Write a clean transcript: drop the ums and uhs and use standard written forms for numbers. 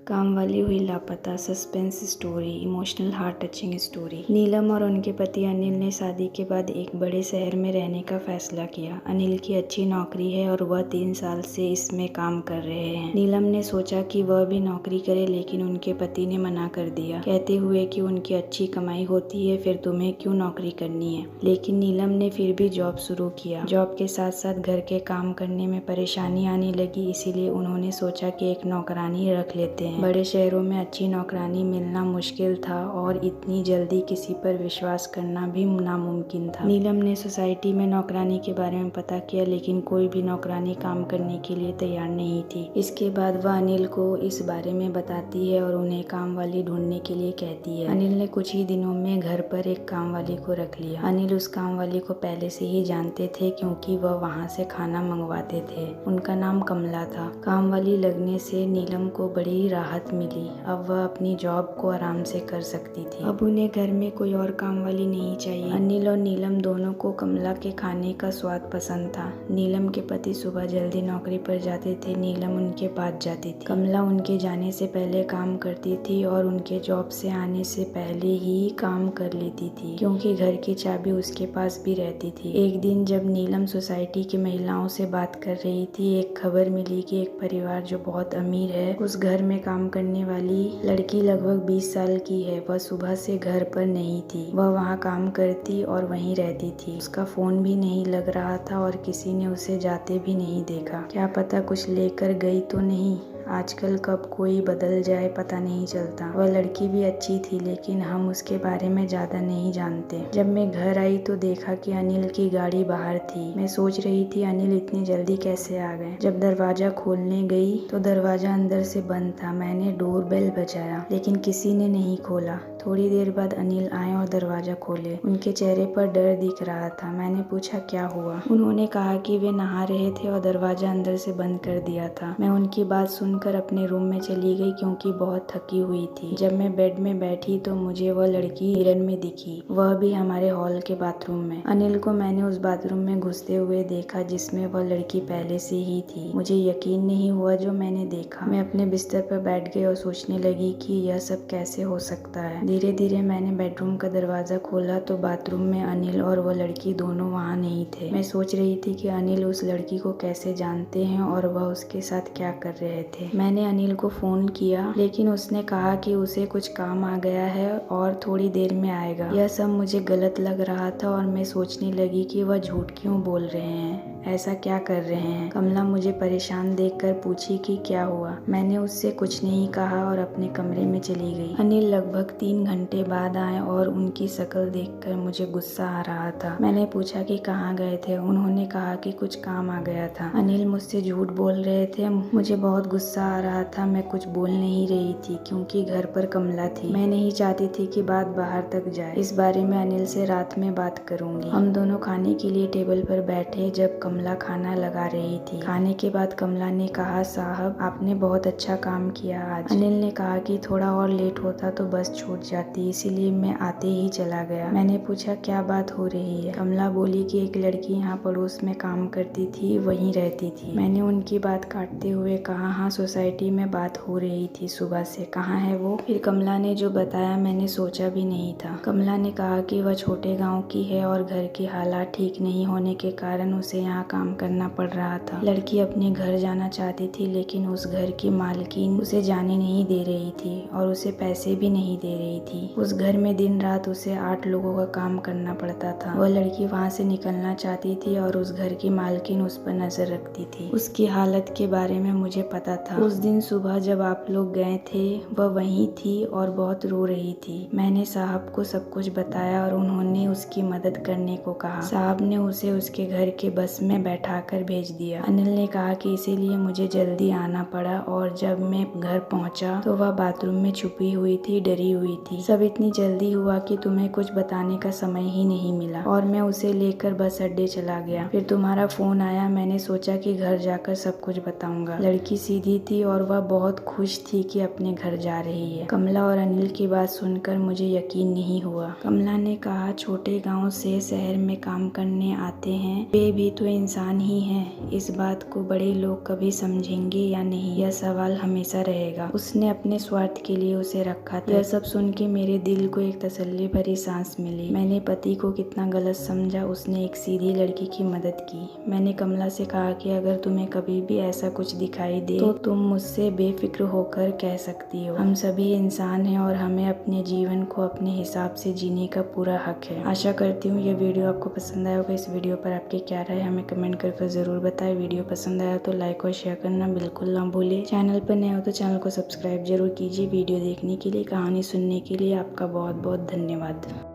काम वाली हुई लापता, suspense story, emotional heart touching story. Neelam और उनके पति अनिल ने शादी के बाद एक बड़े शहर में रहने का फैसला किया। अनिल की अच्छी नौकरी है और वह 3 साल से इसमें काम कर रहे हैं। नीलम ने सोचा कि वह भी नौकरी करे, लेकिन उनके पति ने मना कर दिया, कहते हुए कि उनकी अच्छी कमाई होती है, फिर तुम्हें क्यों नौकरी करनी है। लेकिन नीलम ने फिर भी जॉब शुरू किया। जॉब के साथ साथ घर के काम करने में परेशानी आने लगी, इसीलिए उन्होंने सोचा कि एक नौकरानी रख लेते हैं। बड़े शहरों में अच्छी नौकरानी मिलना मुश्किल था और इतनी जल्दी किसी पर विश्वास करना भी नामुमकिन था। नीलम ने सोसाइटी में नौकरानी के बारे में पता किया, लेकिन कोई भी नौकरानी काम करने के लिए तैयार नहीं थी। इसके बाद वह अनिल को इस बारे में बताती है और उन्हें काम वाली ढूंढने के लिए कहती है। अनिल ने कुछ ही दिनों में घर पर एक काम वाली को रख लिया। अनिल उस काम वाली को पहले से ही जानते थे, क्योंकि वह वहाँ से खाना मंगवाते थे। उनका नाम कमला था। काम वाली लगने से नीलम को बड़ी राहत मिली। अब वह अपनी जॉब को आराम से कर सकती थी। अब उन्हें घर में कोई और काम वाली नहीं चाहिए। अनिल और नीलम दोनों को कमला के खाने का स्वाद पसंद था। नीलम के पति सुबह जल्दी नौकरी पर जाते थे, नीलम उनके पास जाती थी। कमला उनके जाने से पहले काम करती थी और उनके जॉब से आने से पहले ही काम कर लेती थी, क्योंकि घर की चाबी उसके पास भी रहती थी। एक दिन जब नीलम सोसाइटी की महिलाओं से बात कर रही थी, एक खबर मिली कि एक परिवार जो बहुत अमीर है, उस घर में काम करने वाली लड़की लगभग 20 साल की है। वह सुबह से घर पर नहीं थी। वह वहाँ काम करती और वहीं रहती थी। उसका फोन भी नहीं लग रहा था और किसी ने उसे जाते भी नहीं देखा। क्या पता कुछ लेकर गई तो नहीं। आजकल कब कोई बदल जाए पता नहीं चलता। वह लड़की भी अच्छी थी, लेकिन हम उसके बारे में ज्यादा नहीं जानते। जब मैं घर आई तो देखा कि अनिल की गाड़ी बाहर थी। मैं सोच रही थी अनिल इतनी जल्दी कैसे आ गए। जब दरवाजा खोलने गई तो दरवाजा अंदर से बंद था। मैंने डोर बेल बजाया, लेकिन किसी ने नहीं खोला। थोड़ी देर बाद अनिल आए और दरवाजा खोले। उनके चेहरे पर डर दिख रहा था। मैंने पूछा क्या हुआ। उन्होंने कहा कि वे नहा रहे थे और दरवाजा अंदर से बंद कर दिया था। मैं उनकी बात सुनकर अपने रूम में चली गई, क्योंकि बहुत थकी हुई थी। जब मैं बेड में बैठी तो मुझे वह लड़की मिरर में दिखी, वह भी हमारे हॉल के बाथरूम में। अनिल को मैंने उस बाथरूम में घुसते हुए देखा जिसमें वह लड़की पहले से ही थी। मुझे यकीन नहीं हुआ जो मैंने देखा। मैं अपने बिस्तर पर बैठ गई और सोचने लगी कि यह सब कैसे हो सकता है। धीरे धीरे मैंने बेडरूम का दरवाजा खोला तो बाथरूम में अनिल और वह लड़की दोनों वहाँ नहीं थे। मैं सोच रही थी कि अनिल उस लड़की को कैसे जानते हैं और वह उसके साथ क्या कर रहे थे। मैंने अनिल को फोन किया, लेकिन उसने कहा कि उसे कुछ काम आ गया है और थोड़ी देर में आएगा। यह सब मुझे गलत लग रहा था और मैं सोचने लगी कि वह झूठ क्यों बोल रहे हैं, ऐसा क्या कर रहे हैं। कमला मुझे परेशान देखकर पूछी कि क्या हुआ। मैंने उससे कुछ नहीं कहा और अपने कमरे में चली गई। अनिल लगभग 3 घंटे बाद आए और उनकी शक्ल देखकर मुझे गुस्सा आ रहा था। मैंने पूछा कि कहाँ गए थे। उन्होंने कहा कि कुछ काम आ गया था। अनिल मुझसे झूठ बोल रहे थे। मुझे बहुत गुस्सा आ रहा था। मैं कुछ बोल नहीं रही थी, क्योंकि घर पर कमला थी। मैं नहीं चाहती थी कि बात बाहर तक जाए। इस बारे में अनिल से रात में बात करूंगी। हम दोनों खाने के लिए टेबल पर बैठे जब कमला खाना लगा रही थी। खाने के बाद कमला ने कहा, साहब आपने बहुत अच्छा काम किया आज। अनिल ने कहा कि थोड़ा और लेट होता तो बस छूट जाती, इसीलिए मैं आते ही चला गया। मैंने पूछा क्या बात हो रही है। कमला बोली कि एक लड़की यहाँ पड़ोस में काम करती थी, वहीं रहती थी। मैंने उनकी बात काटते हुए कहा, हाँ सोसाइटी में बात हो रही थी सुबह से, कहाँ है वो। फिर कमला ने जो बताया मैंने सोचा भी नहीं था। कमला ने कहा कि वह छोटे गाँव की है और घर के हालात ठीक नहीं होने के कारण उसे यहाँ काम करना पड़ रहा था। लड़की अपने घर जाना चाहती थी, लेकिन उस घर की मालकिन उसे जाने नहीं दे रही थी और उसे पैसे भी नहीं दे रही थी। उस घर में दिन रात उसे 8 लोगों का काम करना पड़ता था। वह लड़की वहाँ से निकलना चाहती थी और उस घर की मालकिन उस पर नजर रखती थी। उसकी हालत के बारे में मुझे पता था। उस दिन सुबह जब आप लोग गए थे वह वहीं थी और बहुत रो रही थी। मैंने साहब को सब कुछ बताया और उन्होंने उसकी मदद करने को कहा। साहब ने उसे उसके घर के बस में बैठाकर भेज दिया। अनिल ने कहा कि इसीलिए मुझे जल्दी आना पड़ा और जब मैं घर पहुंचा तो वह बाथरूम में छुपी हुई थी, डरी हुई थी। सब इतनी जल्दी हुआ कि तुम्हें कुछ बताने का समय ही नहीं मिला और मैं उसे लेकर बस अड्डे चला गया। फिर तुम्हारा फोन आया। मैंने सोचा कि घर जाकर सब कुछ बताऊंगा। लड़की सीधी थी और वह बहुत खुश थी कि अपने घर जा रही है। कमला और अनिल की बात सुनकर मुझे यकीन नहीं हुआ। कमला ने कहा, छोटे गाँव से शहर में काम करने आते हैं, वे भी तो इंसान ही हैं, इस बात को बड़े लोग कभी समझेंगे या नहीं, यह सवाल हमेशा रहेगा। उसने अपने स्वार्थ के लिए उसे रखा था। यह सब सुन के मेरे दिल को एक तसल्ली भरी सांस मिली। मैंने पति को कितना गलत समझा, उसने एक सीधी लड़की की मदद की। मैंने कमला से कहा कि अगर तुम्हें कभी भी ऐसा कुछ दिखाई दे तो तुम मुझसे बेफिक्र होकर कह सकती हो। हम सभी इंसान हैं और हमें अपने जीवन को अपने हिसाब से जीने का पूरा हक है। आशा करती हूँ ये वीडियो आपको पसंद आया होगा। इस वीडियो पर आपकी क्या राय है हमें कमेंट करके ज़रूर बताएं। वीडियो पसंद आया तो लाइक और शेयर करना बिल्कुल ना भूलें। चैनल पर नए हो तो चैनल को सब्सक्राइब जरूर कीजिए। वीडियो देखने के लिए, कहानी सुनने के लिए आपका बहुत बहुत धन्यवाद।